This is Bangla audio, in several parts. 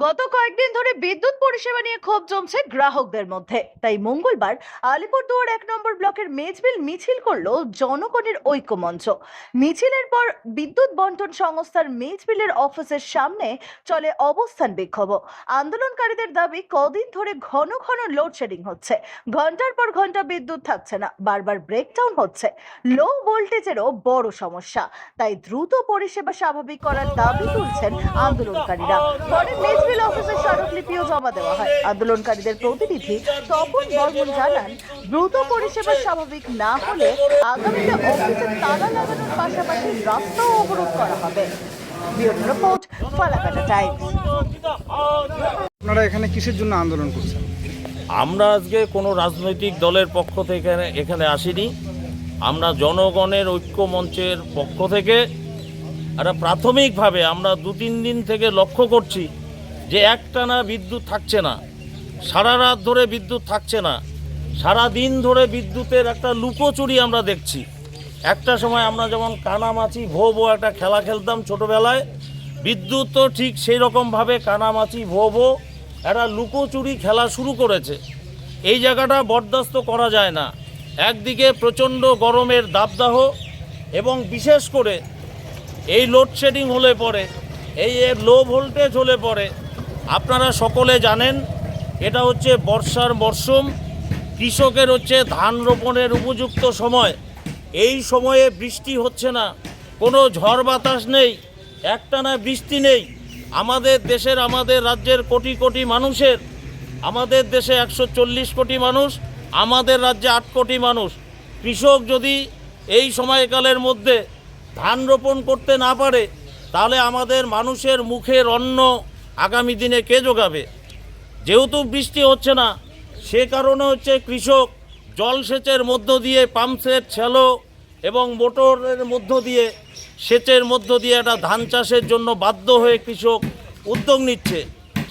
গত কয়েকদিন ধরে বিদ্যুৎ পরিষেবা নিয়ে ক্ষোভ জমছে গ্রাহকদের মধ্যে। তাই মঙ্গলবার আলিপুরদুয়ার 1 নম্বর ব্লকের মেজবিল মিছিল করলো জনগণের ঐক্য মঞ্চ। মিছিলের পর বিদ্যুৎ বন্টন সংস্থার মেজবিলের অফিসের সামনে চলে অবস্থান বিক্ষোভ। আন্দোলনকারীদের দাবি, কদিন ধরে ঘন ঘন লোডশেডিং হচ্ছে, ঘন্টার পর ঘন্টা বিদ্যুৎ থাকছে না, বারবার ব্রেকডাউন হচ্ছে, লো ভোল্টেজেরও বড় সমস্যা। তাই দ্রুত পরিষেবা স্বাভাবিক করার দাবি তুলছেন আন্দোলনকারীরা। পরে মেজবিল অফিসের স্মারকলিপিও জমা দেওয়া হয়। আন্দোলনকারীদের প্রতিনিধি তপন বর্মন জানান, দ্রুত পরিষেবা স্বাভাবিক না হলে আগামীতে অফিসে তালা লাগানোর পাশাপাশি রাস্তাও অবরোধ করা হবে। Bureau report, Falakata Times. আপনারা এখানে কিসের জন্য আন্দোলন করছেন? আমরা আজকে কোনো রাজনৈতিক দলের পক্ষ থেকে এখানে আসিনি। আমরা জনগণের ঐক্য মঞ্চের পক্ষ থেকে একটা প্রাথমিকভাবে আমরা 2-3 দিন থেকে লক্ষ্য করছি যে একটানা বিদ্যুৎ থাকছে না, সারা রাত ধরে বিদ্যুৎ থাকছে না, সারা দিন ধরে বিদ্যুতের একটা লুকোচুরি আমরা দেখছি। একটা সময় আমরা যেমন কানামাছি ভো ভো একটা খেলা খেলতাম ছোটোবেলায়, বিদ্যুৎ তো ঠিক সেই রকমভাবে কানামাছি ভো ভো একটা লুকোচুরি খেলা শুরু করেছে। এই জায়গাটা বরদাস্ত করা যায় না। একদিকে প্রচণ্ড গরমের দাবদাহ এবং বিশেষ করে এই লোডশেডিং হলে পরে, এই লো ভোল্টেজ হলে পরে, আপনারা সকলে জানেন এটা হচ্ছে বর্ষার মরশুম, কৃষকের হচ্ছে ধান রোপণের উপযুক্ত সময়। এই সময়ে বৃষ্টি হচ্ছে না, কোনো ঝড় বাতাস নেই, একটানা বৃষ্টি নেই। আমাদের দেশের, আমাদের রাজ্যের কোটি কোটি মানুষের, আমাদের দেশে 140 কোটি মানুষ, আমাদের রাজ্যে 8 কোটি মানুষ। কৃষক যদি এই সময়কালের মধ্যে ধান রোপণ করতে না পারে, তাহলে আমাদের মানুষের মুখের অন্ন আগামী দিনে কে যোগাবে? যেহেতু বৃষ্টি হচ্ছে না, সে কারণে হচ্ছে কৃষক জলসেচের মধ্য দিয়ে, পাম্পসেট, শ্যালো এবং মোটরের মধ্য দিয়ে, সেচের মধ্য দিয়ে একটা ধান চাষের জন্য বাধ্য হয়ে কৃষক উদ্যোগ নিচ্ছে।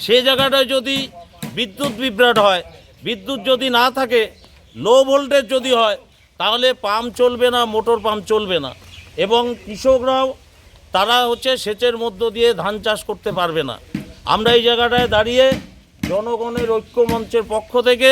সে জায়গাটায় যদি বিদ্যুৎ বিভ্রাট হয়, বিদ্যুৎ যদি না থাকে, লো ভোল্টেজ যদি হয়, তাহলে পাম্প চলবে না, মোটর পাম্প চলবে না, এবং কৃষকরাও তারা হচ্ছে সেচের মধ্য দিয়ে ধান চাষ করতে পারবে না। আমরা এই জায়গাটায় দাঁড়িয়ে জনগণের ঐক্য মঞ্চের পক্ষ থেকে